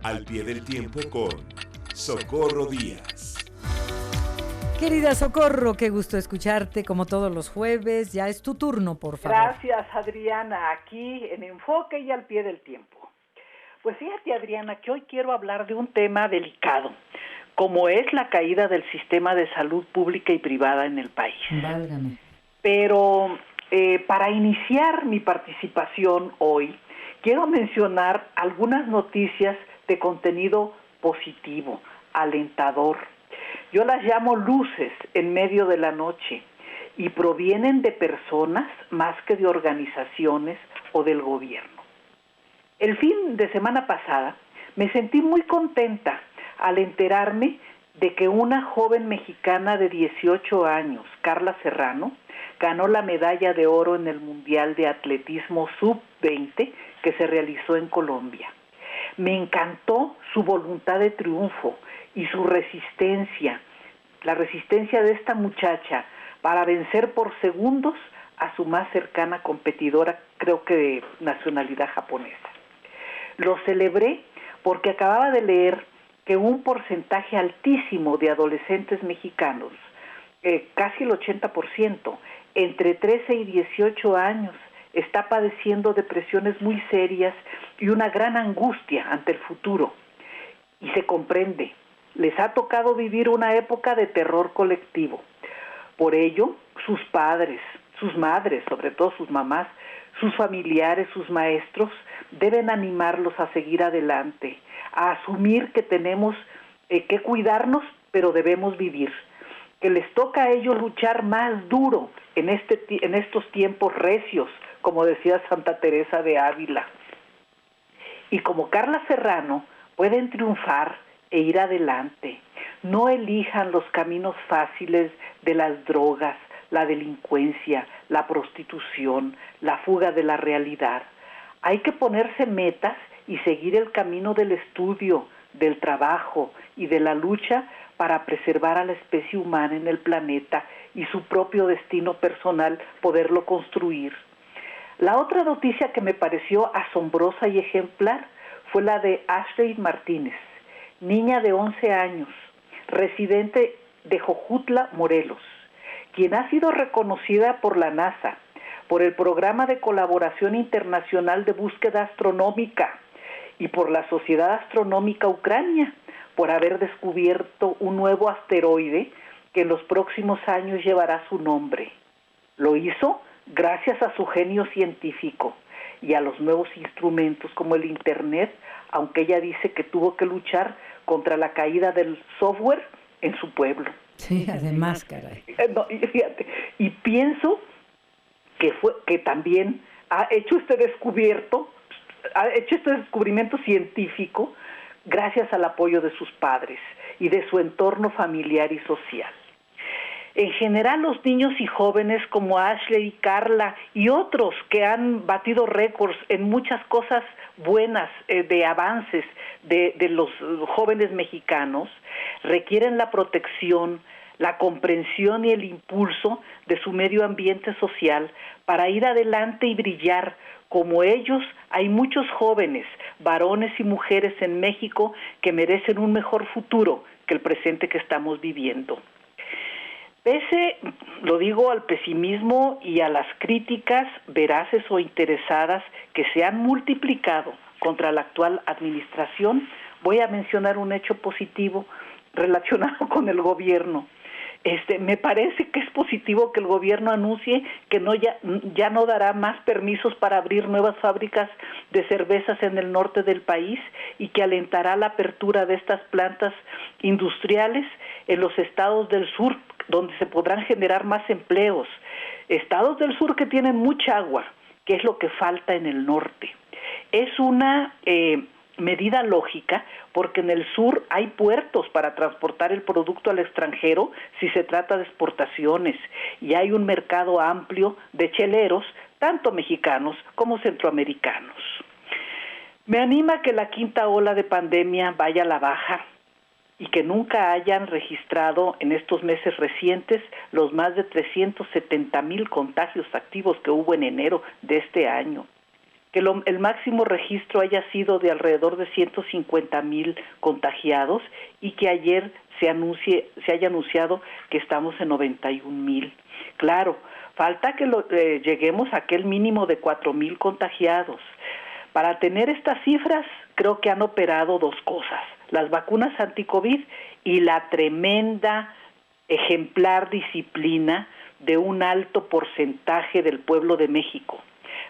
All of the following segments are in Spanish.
Al pie del tiempo con Socorro Díaz. Querida Socorro, qué gusto escucharte como todos los jueves. Ya es tu turno, por favor. Gracias, Adriana, aquí en Enfoque y al pie del tiempo. Pues fíjate, Adriana, que hoy quiero hablar de un tema delicado, como es la caída del sistema de salud pública y privada en el país. Válgame. Pero para iniciar mi participación hoy, quiero mencionar algunas noticias de contenido positivo, alentador. Yo las llamo luces en medio de la noche y provienen de personas más que de organizaciones o del gobierno. El fin de semana pasada me sentí muy contenta al enterarme de que una joven mexicana de 18 años, Carla Serrano, ganó la medalla de oro en el Mundial de Atletismo Sub-20 que se realizó en Colombia. Me encantó su voluntad de triunfo y su resistencia, la resistencia de esta muchacha para vencer por segundos a su más cercana competidora, creo que de nacionalidad japonesa. Lo celebré porque acababa de leer que un porcentaje altísimo de adolescentes mexicanos, casi el 80%, entre 13 y 18 años, está padeciendo depresiones muy serias y una gran angustia ante el futuro. Y se comprende, les ha tocado vivir una época de terror colectivo. Por ello, sus padres, sus madres, sobre todo sus mamás, sus familiares, sus maestros, deben animarlos a seguir adelante, a asumir que tenemos que cuidarnos, pero debemos vivir, que les toca a ellos luchar más duro en estos tiempos recios, como decía Santa Teresa de Ávila. Y como Carla Serrano, pueden triunfar e ir adelante. No elijan los caminos fáciles de las drogas, la delincuencia, la prostitución, la fuga de la realidad. Hay que ponerse metas y seguir el camino del estudio, del trabajo y de la lucha para preservar a la especie humana en el planeta y su propio destino personal, poderlo construir. La otra noticia que me pareció asombrosa y ejemplar fue la de Ashley Martínez, niña de 11 años, residente de Jojutla, Morelos, quien ha sido reconocida por la NASA, por el Programa de Colaboración Internacional de Búsqueda Astronómica y por la Sociedad Astronómica Ucrania, por haber descubierto un nuevo asteroide que en los próximos años llevará su nombre. Lo hizo gracias a su genio científico y a los nuevos instrumentos como el Internet, aunque ella dice que tuvo que luchar contra la caída del software en su pueblo. Sí, además, caray. No, y fíjate, y pienso que también ha hecho este descubrimiento científico gracias al apoyo de sus padres y de su entorno familiar y social. En general, los niños y jóvenes como Ashley y Carla y otros que han batido récords en muchas cosas buenas de avances de los jóvenes mexicanos, requieren la protección, la comprensión y el impulso de su medio ambiente social para ir adelante y brillar. Como ellos, hay muchos jóvenes, varones y mujeres en México que merecen un mejor futuro que el presente que estamos viviendo. Pese, lo digo, al pesimismo y a las críticas veraces o interesadas que se han multiplicado contra la actual administración, voy a mencionar un hecho positivo relacionado con el gobierno. Me parece que es positivo que el gobierno anuncie que ya no dará más permisos para abrir nuevas fábricas de cervezas en el norte del país y que alentará la apertura de estas plantas industriales en los estados del sur, donde se podrán generar más empleos. Estados del sur que tienen mucha agua, que es lo que falta en el norte. Es una medida lógica porque en el sur hay puertos para transportar el producto al extranjero si se trata de exportaciones y hay un mercado amplio de cheleros, tanto mexicanos como centroamericanos. Me anima que la quinta ola de pandemia vaya a la baja y que nunca hayan registrado en estos meses recientes los más de 370,000 contagios activos que hubo en enero de este año. que el máximo registro haya sido de alrededor de 150,000 contagiados y que ayer se haya anunciado que estamos en 91,000. Claro, falta que lleguemos a aquel mínimo de 4,000 contagiados. Para tener estas cifras, creo que han operado dos cosas: las vacunas anti-COVID y la tremenda, ejemplar disciplina de un alto porcentaje del pueblo de México.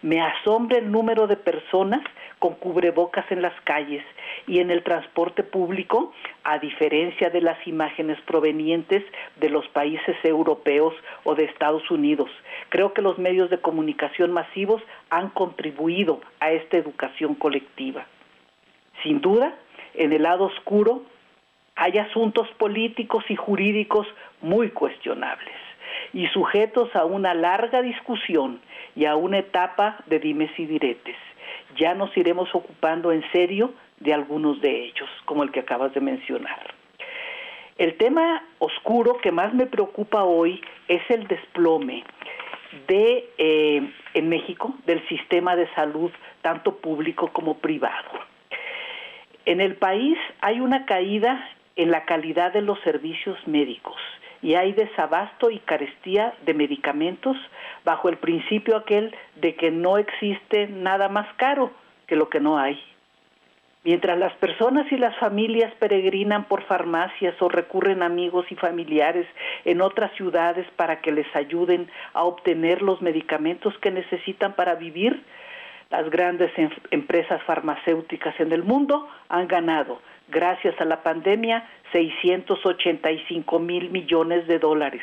Me asombra el número de personas con cubrebocas en las calles y en el transporte público, a diferencia de las imágenes provenientes de los países europeos o de Estados Unidos. Creo que los medios de comunicación masivos han contribuido a esta educación colectiva. Sin duda, en el lado oscuro hay asuntos políticos y jurídicos muy cuestionables y sujetos a una larga discusión y a una etapa de dimes y diretes. Ya nos iremos ocupando en serio de algunos de ellos, como el que acabas de mencionar. El tema oscuro que más me preocupa hoy es el desplome en México del sistema de salud, tanto público como privado. En el país hay una caída en la calidad de los servicios médicos y hay desabasto y carestía de medicamentos bajo el principio aquel de que no existe nada más caro que lo que no hay. Mientras las personas y las familias peregrinan por farmacias o recurren a amigos y familiares en otras ciudades para que les ayuden a obtener los medicamentos que necesitan para vivir, las grandes empresas farmacéuticas en el mundo han ganado, gracias a la pandemia, 685,000 millones de dólares,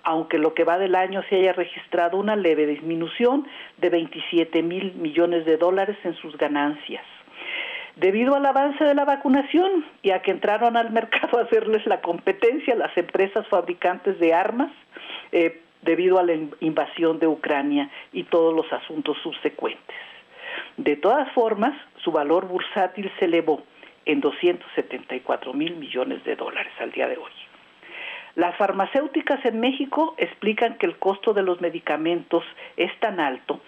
aunque lo que va del año se haya registrado una leve disminución de 27,000 millones de dólares en sus ganancias. Debido al avance de la vacunación y a que entraron al mercado a hacerles la competencia las empresas fabricantes de armas, debido a la invasión de Ucrania y todos los asuntos subsecuentes. De todas formas, su valor bursátil se elevó en 274,000 millones de dólares al día de hoy. Las farmacéuticas en México explican que el costo de los medicamentos es tan alto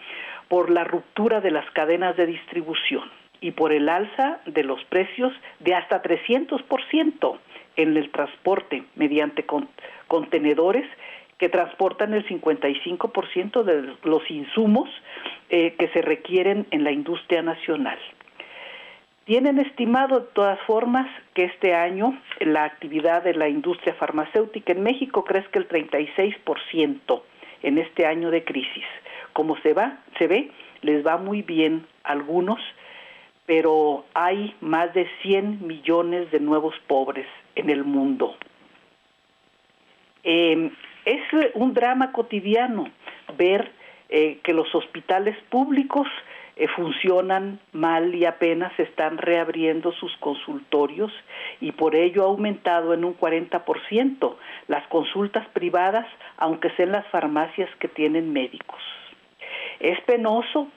por la ruptura de las cadenas de distribución y por el alza de los precios de hasta 300% en el transporte mediante contenedores que transportan el 55% de los insumos que se requieren en la industria nacional. Tienen estimado, de todas formas, que este año la actividad de la industria farmacéutica en México crezca el 36% en este año de crisis. Como se ve, les va muy bien a algunos, pero hay más de 100 millones de nuevos pobres en el mundo. Es un drama cotidiano ver que los hospitales públicos funcionan mal y apenas están reabriendo sus consultorios y por ello ha aumentado en un 40% las consultas privadas, aunque sean las farmacias que tienen médicos. Es penoso,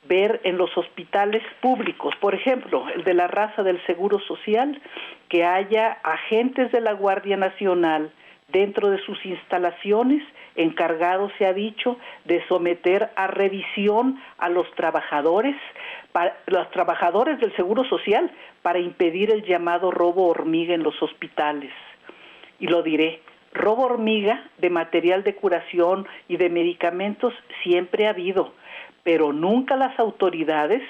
ver en los hospitales públicos, por ejemplo, el de la raza del Seguro Social, que haya agentes de la Guardia Nacional dentro de sus instalaciones, encargados, se ha dicho, de someter a revisión a los trabajadores del Seguro Social para impedir el llamado robo hormiga en los hospitales. Y lo diré, robo hormiga de material de curación y de medicamentos siempre ha habido, pero nunca las autoridades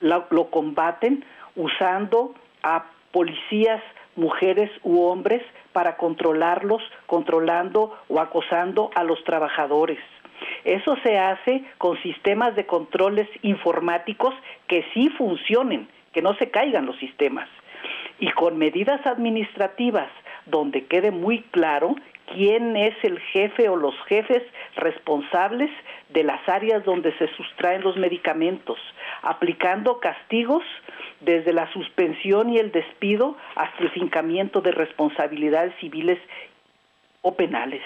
lo combaten usando a policías, mujeres u hombres, para controlando o acosando a los trabajadores. Eso se hace con sistemas de controles informáticos que sí funcionen, que no se caigan los sistemas, y con medidas administrativas donde quede muy claro quién es el jefe o los jefes responsables de las áreas donde se sustraen los medicamentos, aplicando castigos desde la suspensión y el despido hasta el fincamiento de responsabilidades civiles o penales.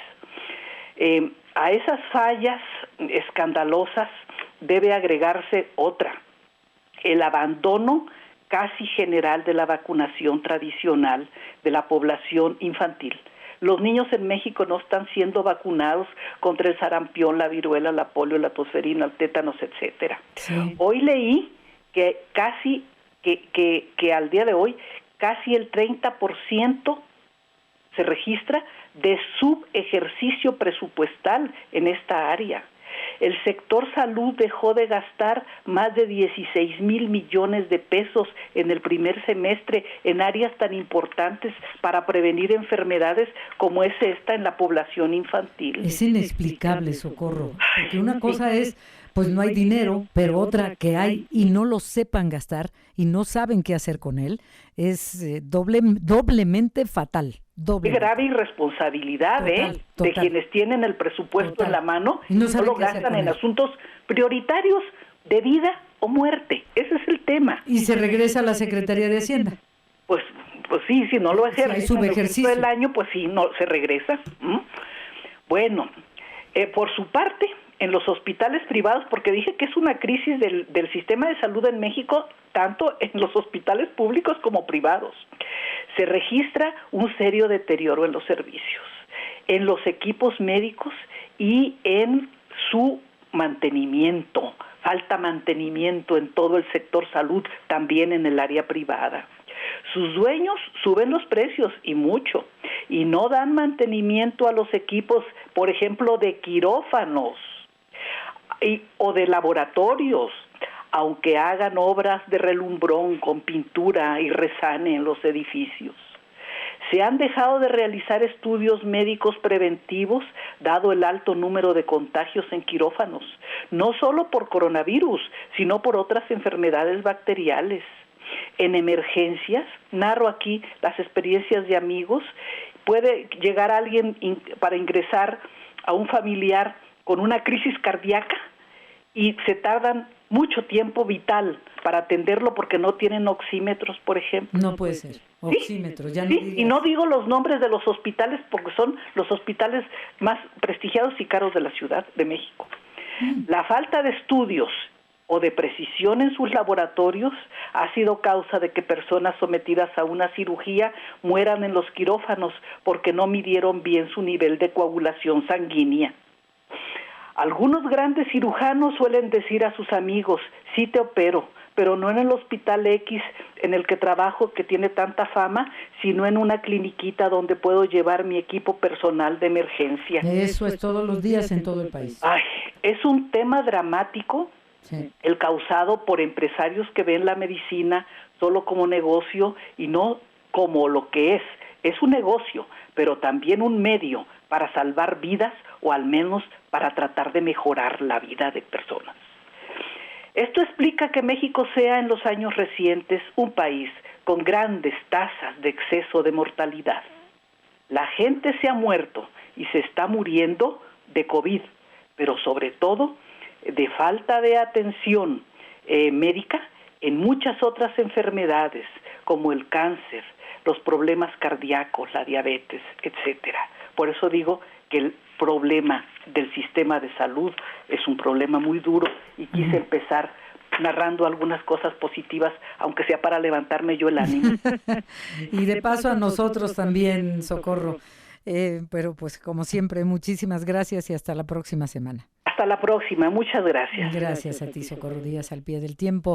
A esas fallas escandalosas debe agregarse otra: el abandono casi general de la vacunación tradicional de la población infantil, Los niños en México no están siendo vacunados contra el sarampión, la viruela, la polio, la tosferina, el tétanos, etcétera. Sí. Hoy leí que casi, que al día de hoy, casi el 30% se registra de subejercicio presupuestal en esta área. El sector salud dejó de gastar más de 16,000 millones de pesos en el primer semestre en áreas tan importantes para prevenir enfermedades como es esta en la población infantil. Es inexplicable, Socorro, porque una cosa es, pues no hay dinero, pero otra que hay y no lo sepan gastar y no saben qué hacer con él, es doblemente fatal. Qué grave irresponsabilidad de quienes tienen el presupuesto en la mano y no lo gastan en asuntos prioritarios de vida o muerte. Ese es el tema. Y se regresa a la Secretaría de Hacienda. Pues sí, si no lo ejerce en el del año, pues sí, no se regresa. Bueno, por su parte, en los hospitales privados, porque dije que es una crisis del sistema de salud en México, tanto en los hospitales públicos como privados. Se registra un serio deterioro en los servicios, en los equipos médicos y en su mantenimiento. Falta mantenimiento en todo el sector salud, también en el área privada. Sus dueños suben los precios y mucho, y no dan mantenimiento a los equipos, por ejemplo, de quirófanos o de laboratorios, aunque hagan obras de relumbrón con pintura y resane en los edificios. Se han dejado de realizar estudios médicos preventivos, dado el alto número de contagios en quirófanos, no solo por coronavirus, sino por otras enfermedades bacteriales. En emergencias, narro aquí las experiencias de amigos, puede llegar alguien para ingresar a un familiar con una crisis cardíaca y se tardan mucho tiempo vital para atenderlo porque no tienen oxímetros, por ejemplo. No puede ser. Oxímetros, sí, ya no sí, digas. Y no digo los nombres de los hospitales porque son los hospitales más prestigiados y caros de la Ciudad de México. La falta de estudios o de precisión en sus laboratorios ha sido causa de que personas sometidas a una cirugía mueran en los quirófanos porque no midieron bien su nivel de coagulación sanguínea. Algunos grandes cirujanos suelen decir a sus amigos, sí te opero, pero no en el hospital X en el que trabajo que tiene tanta fama, sino en una cliniquita donde puedo llevar mi equipo personal de emergencia. Eso es todos los días en todo el país. Ay, es un tema dramático, sí, el causado por empresarios que ven la medicina solo como negocio y no como lo que es. Es un negocio, pero también un medio para salvar vidas o al menos para tratar de mejorar la vida de personas. Esto explica que México sea en los años recientes un país con grandes tasas de exceso de mortalidad. La gente se ha muerto y se está muriendo de COVID, pero sobre todo de falta de atención médica en muchas otras enfermedades como el cáncer, los problemas cardíacos, la diabetes, etcétera. Por eso digo que el problema del sistema de salud es un problema muy duro y quise empezar narrando algunas cosas positivas, aunque sea para levantarme yo el ánimo. Y de paso a nosotros también, Socorro. Pero pues como siempre, muchísimas gracias y hasta la próxima semana. Hasta la próxima, muchas gracias. Gracias a ti, Socorro Díaz, al pie del tiempo.